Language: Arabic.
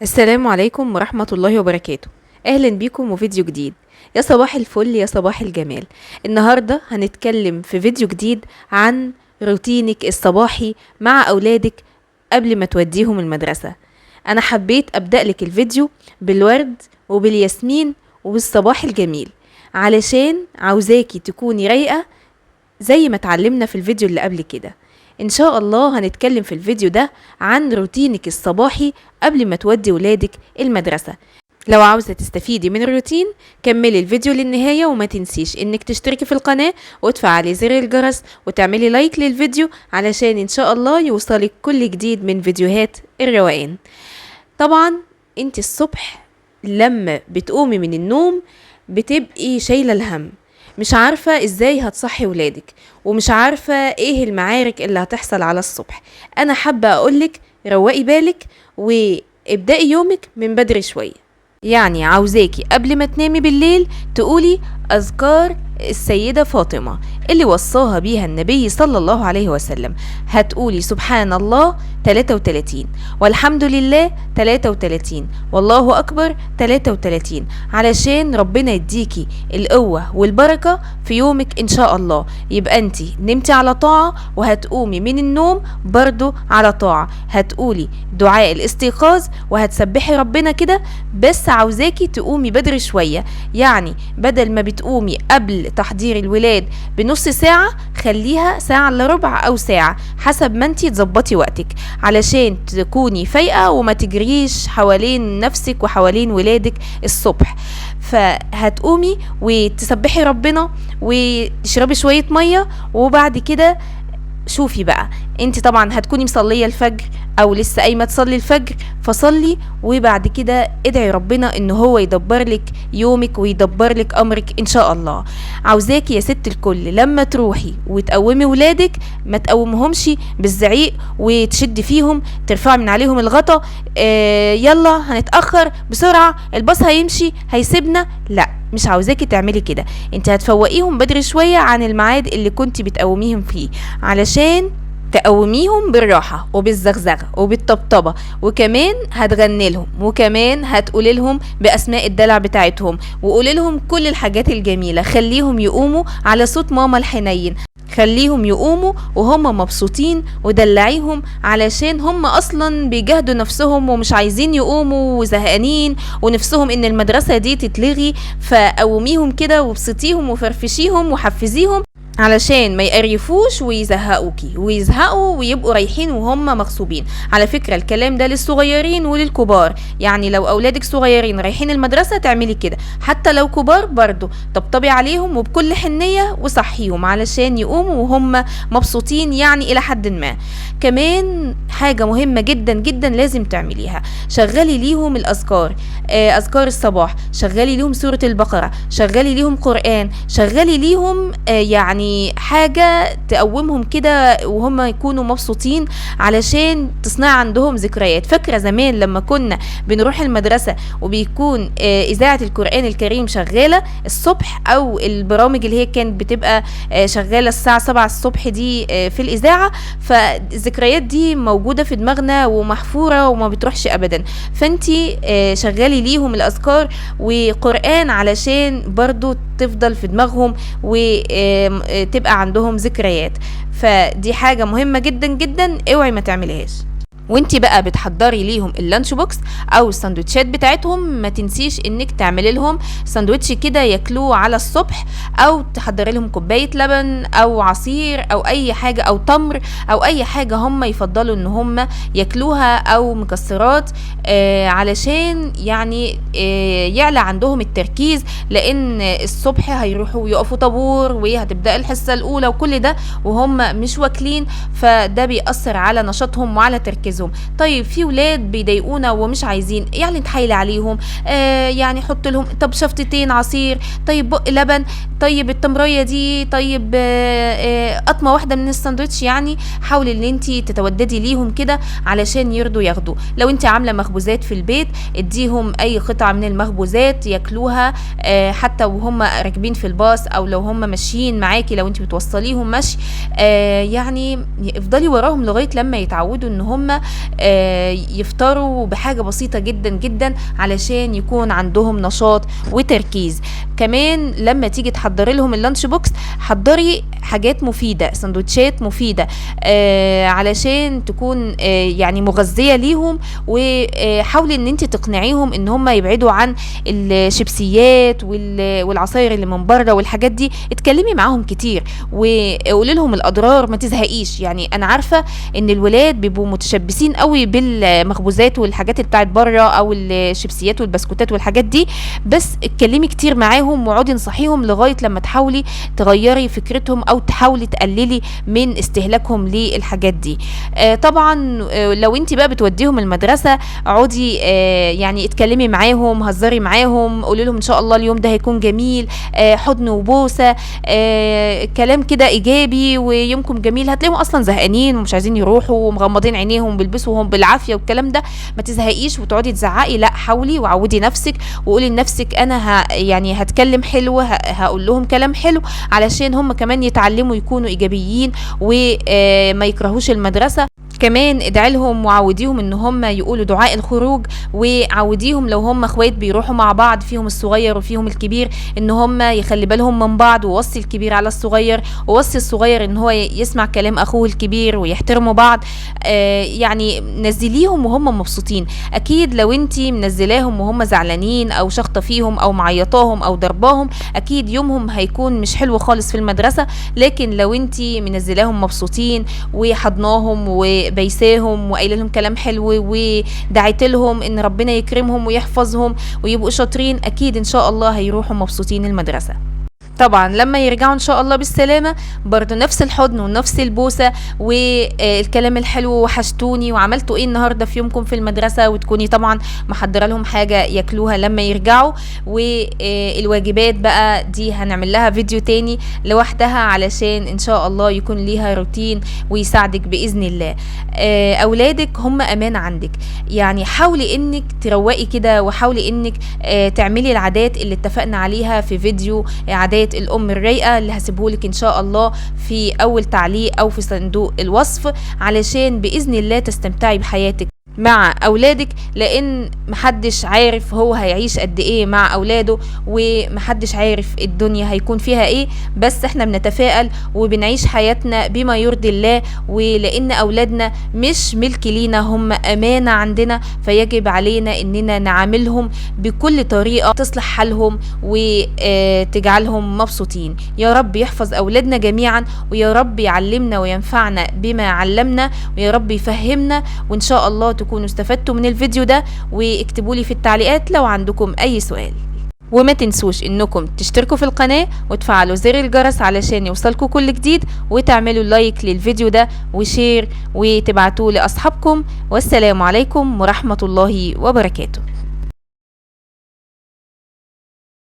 السلام عليكم ورحمة الله وبركاته. أهلا بيكم وفيديو جديد. يا صباح الفل يا صباح الجمال. النهاردة هنتكلم في فيديو جديد عن روتينك الصباحي مع أولادك قبل ما توديهم المدرسة. أنا حبيت أبدأ لك الفيديو بالورد وبالياسمين وبالصباح الجميل علشان عاوزاكي تكوني رايقة زي ما اتعلمنا في الفيديو اللي قبل كده. ان شاء الله هنتكلم في الفيديو ده عن روتينك الصباحي قبل ما تودي ولادك المدرسة. لو عاوزة تستفيدي من الروتين كملي الفيديو للنهاية، وما تنسيش انك تشتركي في القناة وتفعلي زر الجرس وتعملي لايك للفيديو علشان ان شاء الله يوصلك كل جديد من فيديوهات الروقان. طبعا انت الصبح لما بتقومي من النوم بتبقي شايلة الهم، مش عارفة ازاي هتصحي ولادك، ومش عارفة ايه المعارك اللي هتحصل على الصبح. انا حابة اقولك روقي بالك وابدأي يومك من بدري شوية. يعني عاوزاكي قبل ما تنامي بالليل تقولي أذكار السيدة فاطمة اللي وصاها بيها النبي صلى الله عليه وسلم. هتقولي سبحان الله 33، والحمد لله 33، والله أكبر 33، علشان ربنا يديكي القوة والبركة في يومك إن شاء الله. يبقى انتي نمتي على طاعة وهتقومي من النوم برضو على طاعة. هتقولي دعاء الاستيقاظ وهتسبحي ربنا كده، بس عاوزاكي تقومي بدري شوية. يعني بدل ما بتقومي قبل تحضير الولاد بنص ساعة خليها ساعة الا ربع او ساعة حسب ما انتي تظبطي وقتك، علشان تكوني فايقة وما تجريش حوالين نفسك وحوالين ولادك الصبح. فهتقومي وتسبحي ربنا وتشربي شوية مية، وبعد كده شوفي بقى انت طبعا هتكوني مصلية الفجر او لسه قايمة تصلي الفجر، فصلي وبعد كده ادعي ربنا ان هو يدبر لك يومك ويدبر لك امرك ان شاء الله. عاوزاكي يا ست الكل لما تروحي وتقومي ولادك ما تقومهمش بالزعيق وتشدي فيهم ترفعي من عليهم الغطا، يلا هنتأخر بسرعة الباص هيمشي هيسيبنا، لا مش عاوزاكي تعملي كده. انت هتفوقيهم بدري شوية عن الميعاد اللي كنتي بتقوميهم فيه، علشان تقوميهم بالراحة وبالزغزغة وبالطبطبة، وكمان هتغني لهم، وكمان هتقولي لهم بأسماء الدلع بتاعتهم، وقولي لهم كل الحاجات الجميلة. خليهم يقوموا على صوت ماما الحنين، خليهم يقوموا وهم مبسوطين، ودلعيهم علشان هم اصلا بيجهدوا نفسهم ومش عايزين يقوموا وزهقانين ونفسهم ان المدرسة دي تتلغي. فقوميهم كده وبسطيهم وفرفشيهم وحفزيهم علشان ما يقرفوش ويزهقوكي ويزهقوا ويبقوا رايحين وهم مغصوبين. على فكرة الكلام ده للصغيرين وللكبار، يعني لو اولادك صغيرين رايحين المدرسة تعملي كده، حتى لو كبار برضو طبطبي عليهم وبكل حنية وصحيهم علشان يقوموا وهم مبسوطين يعني الى حد ما. كمان حاجة مهمة جدا جدا لازم تعمليها، شغلي ليهم الاذكار، اذكار الصباح، شغلي ليهم سورة البقرة، شغلي ليهم قرآن، شغلي ليهم يعني حاجة تقومهم كده وهم يكونوا مبسوطين علشان تصنع عندهم ذكريات. فاكرة زمان لما كنا بنروح المدرسة وبيكون إذاعة القرآن الكريم شغالة الصبح، أو البرامج اللي هي كانت بتبقى شغالة الساعة 7 الصبح دي في الإذاعة، فالذكريات دي موجودة في دماغنا ومحفورة وما بتروحش أبدا. فانتي شغالي ليهم الأذكار وقرآن علشان برضو تفضل في دماغهم وتبقى عندهم ذكريات. فدي حاجة مهمة جدا جدا اوعي ما تعمليهاش. وانتي بقى بتحضري ليهم اللانش بوكس او الساندوتشات بتاعتهم ما تنسيش انك تعملي لهم ساندوتش كده ياكلوه على الصبح، او تحضري لهم كوبايه لبن او عصير او اي حاجه او تمر او اي حاجه هم يفضلوا ان هم ياكلوها، او مكسرات، علشان يعني يعلى عندهم التركيز، لان الصبح هيروحوا يقفوا طابور وهتبدا الحصه الاولى وكل ده وهم مش واكلين، فده بيأثر على نشاطهم وعلى تركيزهم. طيب في ولاد بيضايقونا ومش عايزين، يعني نتحايل عليهم، يعني حط لهم طب شفطتين عصير، طيب بق لبن، طيب التمرية دي، طيب قطمة واحدة من الساندوتش. يعني حاولي ان انتي تتوددي ليهم كده علشان يرضوا ياخدوا. لو انتي عاملة مخبوزات في البيت اديهم اي قطعة من المخبوزات ياكلوها، حتى وهم راكبين في الباص او لو هم ماشيين معاكي، لو انتي بتوصليهم مشي، يعني افضلي وراهم لغاية لما يتعودوا ان هم يفطروا بحاجة بسيطة جدا جدا علشان يكون عندهم نشاط وتركيز. كمان لما تيجي تحضري لهم اللانش بوكس حضري حاجات مفيدة، سندوتشات مفيدة علشان تكون يعني مغذية ليهم، وحاولي ان انت تقنعيهم ان هم يبعدوا عن الشيبسيات والعصاير اللي من بره والحاجات دي. اتكلمي معاهم كتير وقولي لهم الاضرار، ما تزهقيش. يعني انا عارفة ان الولاد بيبقوا متشبثين قوي بالمخبوزات والحاجات اللي بتاعت بره او الشيبسيات والبسكوتات والحاجات دي، بس اتكلمي كتير معاهم وقعدي انصحيهم لغاية لما تحاولي تغيري فكرتهم او تحاولي تقللي من استهلاكهم للحاجات دي. طبعا لو انت بقى بتوديهم المدرسة اقعدي يعني اتكلمي معاهم، هزري معاهم، قولي لهم ان شاء الله اليوم ده هيكون جميل، حضن وبوسة، كلام كده ايجابي ويومكم جميل. هتلاقيهم اصلا زهقانين ومش عايزين يروحوا ومغمضين عينيهم بيلبسوهم بالعافية والكلام ده. ما تزهقيش وتقعدي تزعقي، لا حاولي وعودي نفسك وقولي لنفسك انا يعني هتكلم حلو، هقول لهم كلام حلو علشان هم كمان يتعلموا يكونوا ايجابيين وما يكرهوش المدرسة. كمان ادعي لهم وعوديهم ان هم يقولوا دعاء الخروج، وعوديهم لو هم اخوات بيروحوا مع بعض فيهم الصغير وفيهم الكبير ان هم يخلي بالهم من بعض، ووصي الكبير على الصغير ووصي الصغير ان هو يسمع كلام اخوه الكبير ويحترموا بعض. يعني نزليهم وهم مبسوطين. اكيد لو انتي منزلاهم وهم زعلانين او شخطة فيهم او معيطاهم او ضرباهم اكيد يومهم هيكون مش حلو خالص في المدرسة. لكن لو انتي منزلاهم مبسوطين وحضناهم وبيساهم وقايله لهم كلام حلو ودعيت لهم ان ربنا يكرمهم ويحفظهم ويبقوا شاطرين، اكيد ان شاء الله هيروحوا مبسوطين المدرسة. طبعا لما يرجعوا ان شاء الله بالسلامة برضو نفس الحضن ونفس البوسة والكلام الحلو، وحشتوني وعملتوا ايه النهاردة في يومكم في المدرسة، وتكوني طبعا محضرة لهم حاجة ياكلوها لما يرجعوا. والواجبات بقى دي هنعمل لها فيديو تاني لوحدها علشان ان شاء الله يكون ليها روتين ويساعدك بإذن الله. اولادك هم امان عندك، يعني حاولي انك تروقي كده وحاولي انك تعملي العادات اللي اتفقنا عليها في فيديو عادات الام الرايقه اللي هسيبهولك ان شاء الله في اول تعليق او في صندوق الوصف، علشان باذن الله تستمتعي بحياتك مع اولادك، لان محدش عارف هو هيعيش قد ايه مع اولاده ومحدش عارف الدنيا هيكون فيها ايه. بس احنا بنتفائل وبنعيش حياتنا بما يرضي الله، ولان اولادنا مش ملك لينا، هم امانة عندنا، فيجب علينا اننا نعاملهم بكل طريقة تصلح حالهم وتجعلهم مبسوطين. يا رب يحفظ اولادنا جميعا، ويا رب يعلمنا وينفعنا بما علمنا، ويا رب يفهمنا. وان شاء الله تكونوا استفدتوا من الفيديو ده، واكتبوا لي في التعليقات لو عندكم اي سؤال. وما تنسوش انكم تشتركوا في القناة وتفعلوا زر الجرس علشان يوصلكوا كل جديد، وتعملوا لايك للفيديو ده وشير وتبعتوه لاصحابكم. والسلام عليكم ورحمة الله وبركاته.